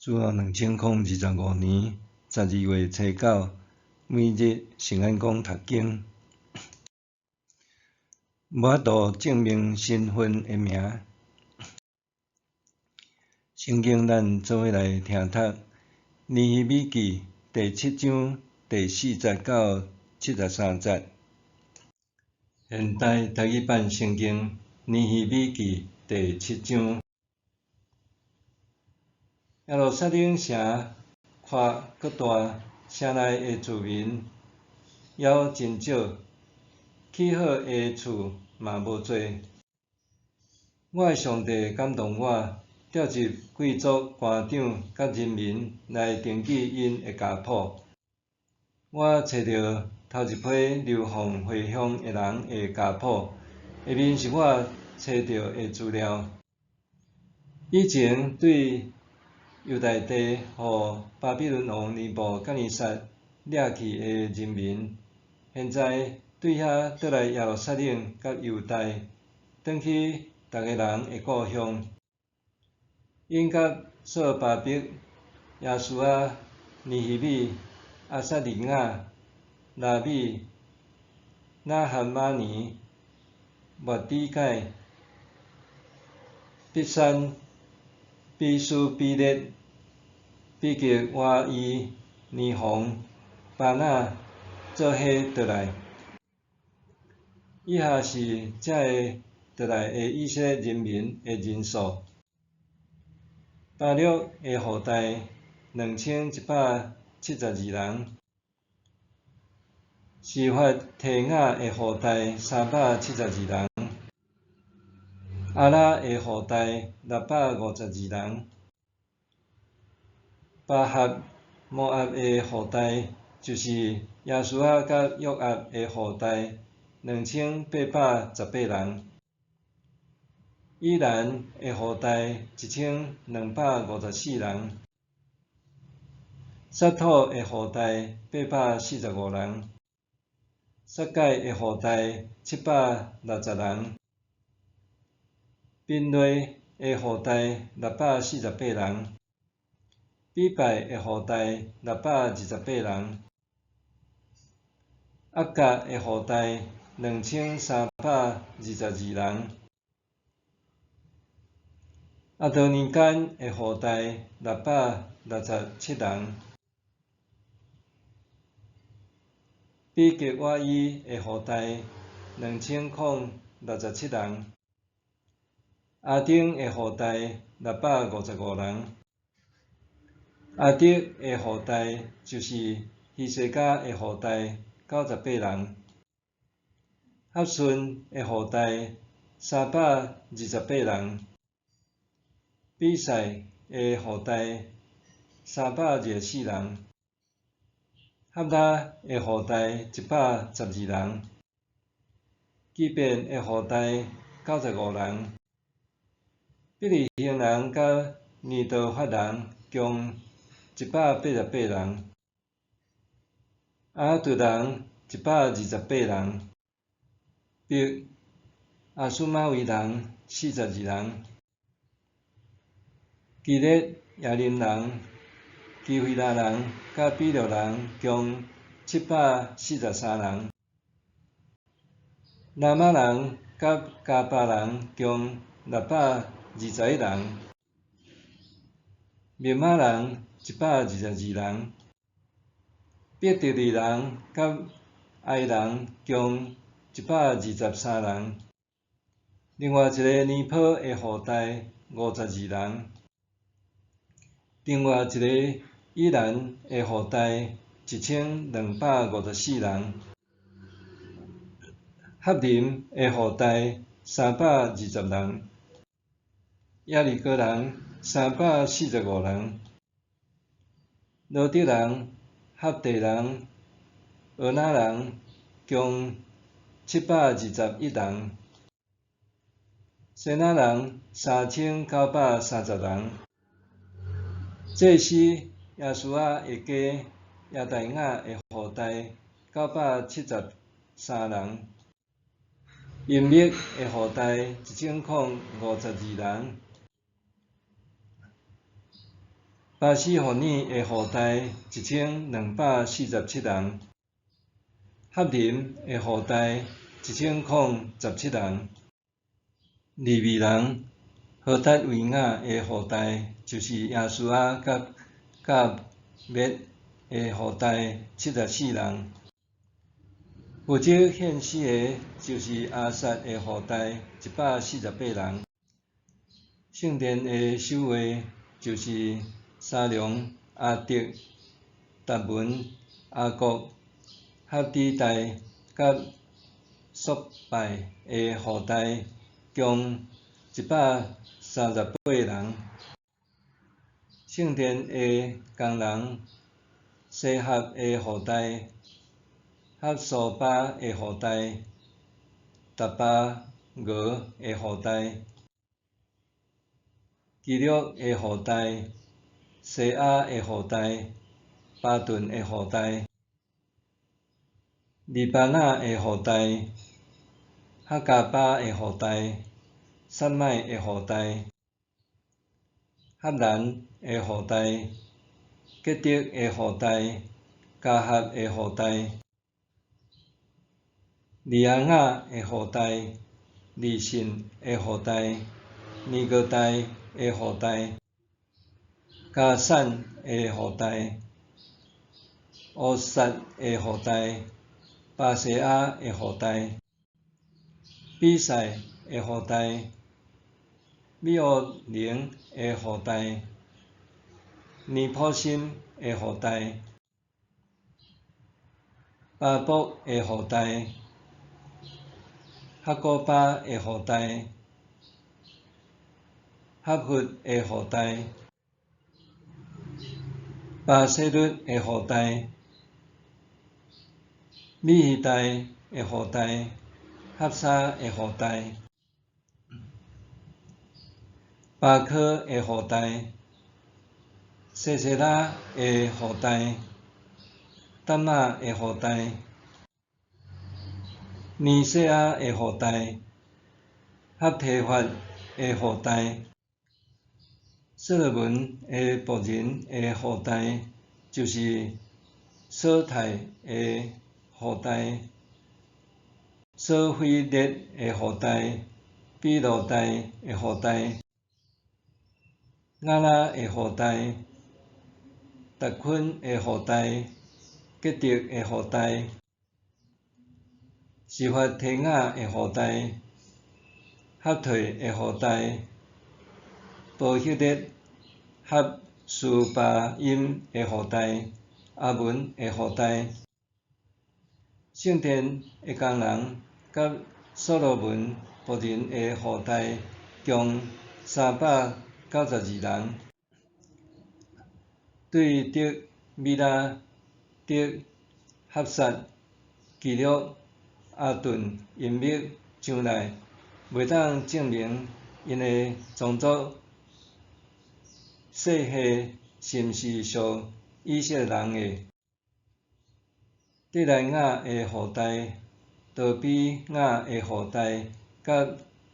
自2025年12月初9，每日圣安宫读经，无法度证明身份的名。圣经咱做伙来听读《尼希米记》第7章第40到73节。现代台语版圣经《尼希米记》第7章。耶路撒冷城扩搁大，城内的住民也真少，起好的厝嘛无多。我的上帝感动我，调集贵族、官长甲人民来登记因的家谱。我找到头一批流放回乡的人的家谱，下面是我找到的资料。以前对犹大地互巴比伦王尼布甲尼撒掠去的人民，现在对遐倒来耶路撒冷甲犹大，转去逐个人的故乡。因甲索巴伯、耶稣亚、尼希米、阿撒利雅、拉米、那哈马尼、末底改、毕山、比苏比列、比格瓦伊、尼宏、巴纳做伙倒来。以下是这个倒来的以色列人民的人数：巴录的后代2172人；示法提雅的后代372人；阿拉的后代652人；巴哈摩押的后代就是耶稣亚甲约押的后代2818人；以兰的后代1254人；撒土的后代845人；撒该的后代760人；宾类的后代648人；比拜的后代628人；阿甲的后代2322人；阿多尼干的后代667人；比格瓦伊的后代2067人；阿丁的后代655人；阿德的后代就是希西家的后代98人；哈顺的后代328人；比赛的后代324人；哈拉的后代112人；基遍的后代95人；比利兴人甲尼多法人共188人；阿杜人128人；别阿苏马维人42人；基列亚林人、基菲拉人甲比录人共743人；拉玛人甲加巴人共621人；密马人122人；伯特利人甲埃人共123人；另外一个尼坡的后代52人；另外一个以兰的后代1254人；哈林的后代320人；耶利哥人345人；罗德人、哈地人、俄那人共721人；谢那人3930人；这是耶稣亚的家亚大雅的后代973人；隐密的后代1052人；巴西互年的户代1247人，合林的户代1017人，利未人荷达维亚的户代就是耶稣仔甲灭的户代74人，负责献死的就是阿萨的户代148人，圣殿的守卫就是沙龙、阿德、达文、阿国、哈底代甲索拜的户代共138人，圣殿的工人西合的户代、哈苏巴的户代、达巴俄的户代、基律的户代、西亚的户代、巴顿的户代、黎巴嫩的户代、哈加巴的户代、撒麦的户代、哈兰的户代、吉德的户代、加合的户代、利亚雅的户代、利信的户代、尼哥代的户代、加散的户代、乌萨的户代、巴西亚的户代、比赛的户代、米奥宁的户代、尼普辛的户代、巴卜的户代、哈古巴的户代、哈弗的户代、巴西律的户代、米希代的户代、哈沙的户代、巴科的户代、西西拉的户代、丹马的户代、尼西亚的户代、哈提法的户代、所罗门的仆人的户代就是所泰的户代、所菲列的户代、比罗代的户代、亚拉的户代、达昆的户代、吉德的户代、示法提雅的户代、哈退的户代、波希列、哈苏巴因的户代、阿文的户代、圣殿的工人甲所罗门仆人的户代共392人，对德、米拉、德、哈萨、基律、阿顿、隐密上来，袂当证明因的宗族世系是毋是属以色列人的。蒂莱雅的户代、多比雅的户代甲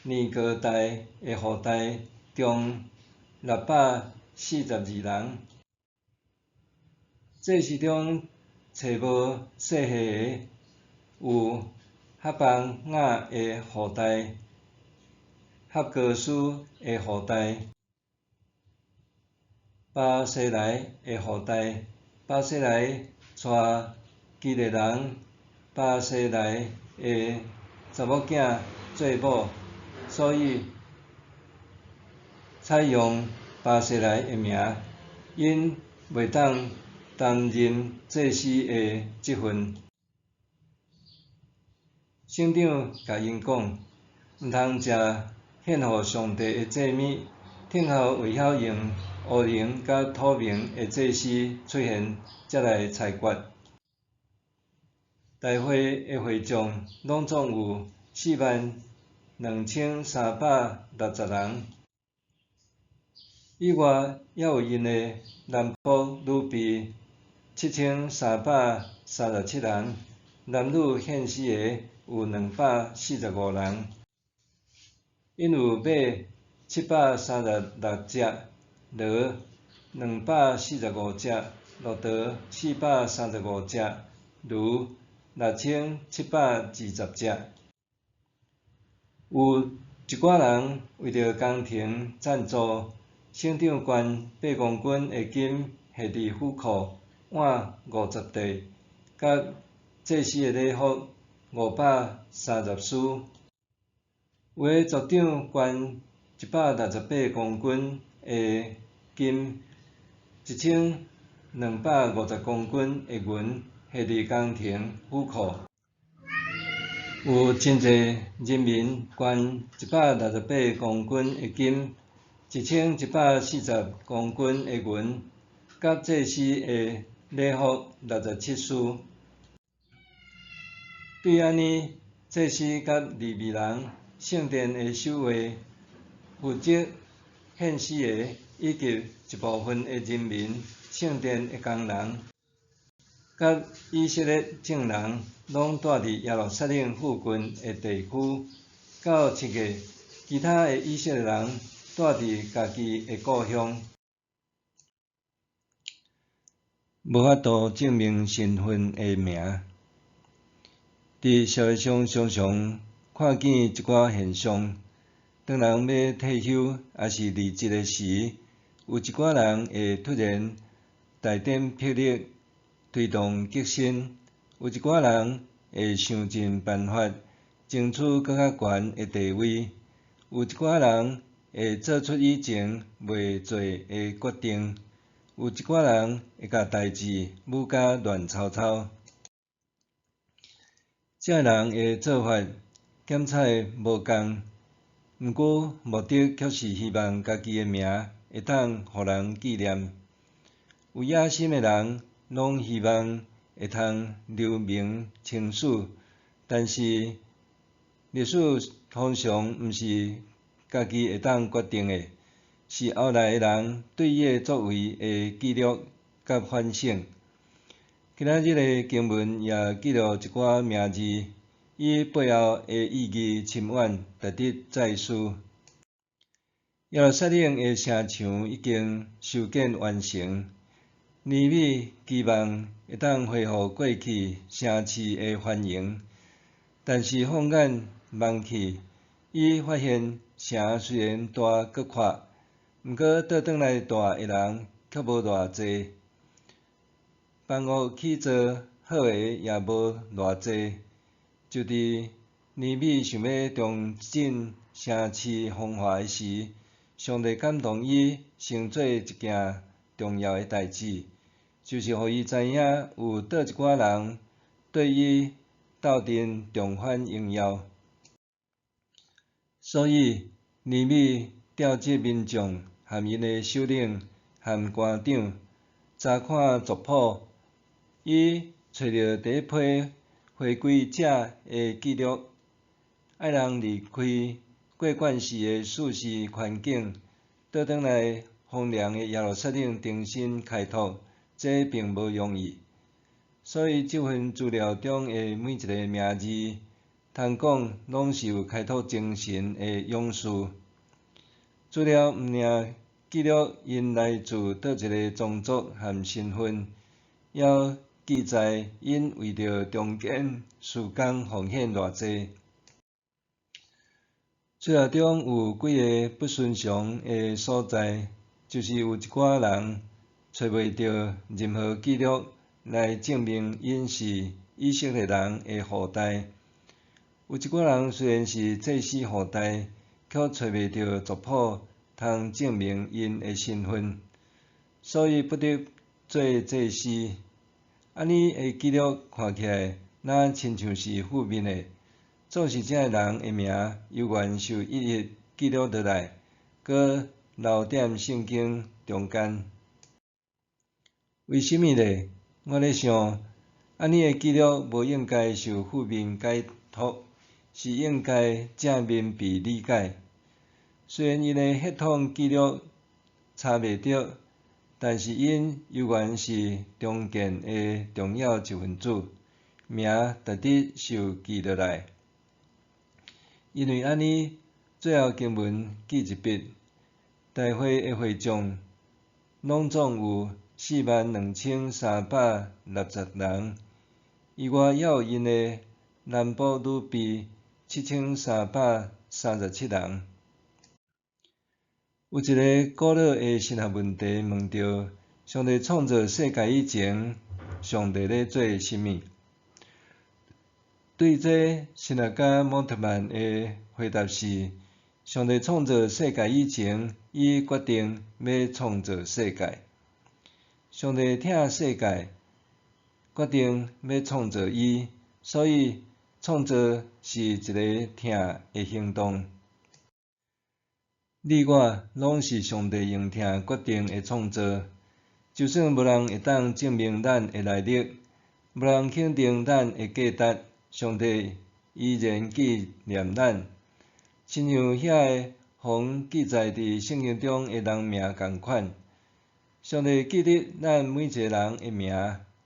尼哥代的户代共642人。这其中找无世系的有哈邦雅的户代、哈哥斯的户代、巴西来的户代。巴西来带基列人巴西来的查某囝做某，所以采用巴西来的名，因袂当担任祭司的职分。省长甲因讲，毋通食献互上帝的祭物，听候会晓用乌灵甲土明的祭司出现，才来裁决。大会的会众拢总有42360人，以外还有因的男仆女婢7337人，男女献死的有245人，因有马736只，驴245只，骆驼435只，牛6720只。有一寡人为着工程赞助，省长捐8公斤的金下伫府库，换50块，甲祭司的礼服530丝。有的族长捐168公斤的金，1250公斤的银下伫工程府库。有真侪人民捐168公斤的金，1140公斤的银，甲祭司的礼服67丝。对安尼，祭司甲利未人、圣殿的守卫、负责献祀的，以及一部分的人民、圣殿的工人，甲以色列众人，拢住伫耶路撒冷附近的地区。到7月，其他的以色列人住伫家己的故乡，无法度证明身份的名。伫社会上常常看见一寡现象：当人要退休还是离职的时，有一寡人会突然大展魄力，推动革新；有一寡人会想尽办法争取更较悬的地位；有一寡人会做出以前未做的决定；有一寡人会甲代志舞甲乱糟糟。这人的做法检采无共，毋过目的却是希望家己的名会当互人纪念。有野心的人拢希望会通留名青史，但是历史通常毋是家己会当决定的，是后来的人对伊的作为的记录甲反省。今仔日的经文也记录一寡名字，伊背后的意义深远，值得再思。耶路撒冷的城墙已经修建完成，尼米期望会当恢复过去城市的繁荣，但是放眼望去，伊发现城虽然大搁阔，毋过倒转来住的人却无偌济。房屋起造好的也无偌济，就伫尼米想要重振城市风华的时，上帝感动伊先做一件重要的代志，就是互伊知影有倒一寡人对伊斗阵重返荣耀。所以尼米召集民众和因的首领和官长，查看族谱。伊找到第一批回归者的记录，爱人离开过惯式的舒适环境，倒转来荒凉的耶路撒冷重新开拓，这并无容易。所以这份资料中的每一个名字，通讲拢是有开拓精神的勇士。资料毋仅记录因来自倒一个种族和身份，也记载因为着重建事工奉献偌济。资料中有几个不寻常的所在，就是有一寡人找袂到任何记录来证明因是以色列人的后代；有一寡人虽然是祭司后代，却找袂到族谱通证明因的身份，所以不得做祭司。安尼的记录看起来，若亲像是负面的，总是这人的名犹原受一一记录落来，搁留踮圣经中间。为什么呢？我咧想，安尼的记录无应该受负面解读，是应该正面被理解。虽然因的血统记录查袂到，但是因犹原是中建的重要一分子，名值得受记落来。因为安尼，最后经文记一笔，大会的会众拢总有42360人，以外还有因的南部女婢7337人。有一个古老的神学问题问到：上帝创造世界以前，上帝咧做甚物？对这，神学家莫特曼的回答是：上帝创造世界以前，伊决定要创造世界。上帝疼世界，决定要创造伊，所以创造是一个疼的行动。你我拢是上帝用疼决定的创造，就算无人会当证明咱的来历，无人肯定咱的价值，上帝依然纪念咱，亲像遐个逢记载伫圣经中的人名共款。上帝记得咱每一个人的名，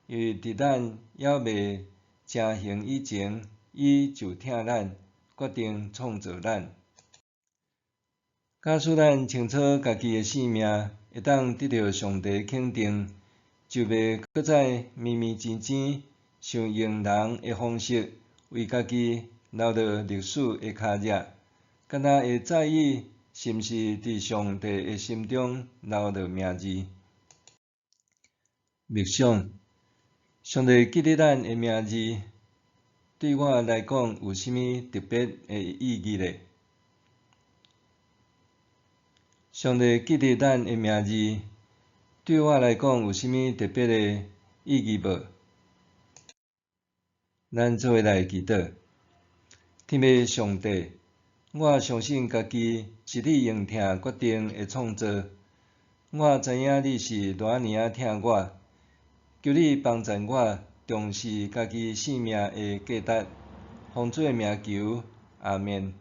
因为伫咱还未成形以前，伊就疼咱，决定创造咱。假使咱清楚家己的性命，会当得到上帝肯定，就袂搁再咪咪唧唧，想用人的方式为家己留落历史的脚印，敢若会在意是毋是伫上帝的心中留落名字。默想，上帝记得咱的名字，对我来讲有甚物特别的意义呢？上帝记得咱的名字，对我来讲有甚物特别的意义无？咱做伙来祈祷。天父上帝，我相信家己是你用疼决定的创造。我知影你是偌尔啊疼我，求你帮助我重视家己性命的价值，奉主的名求，阿们。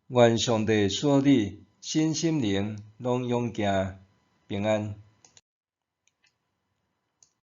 愿上帝赐你身心灵拢勇健平安。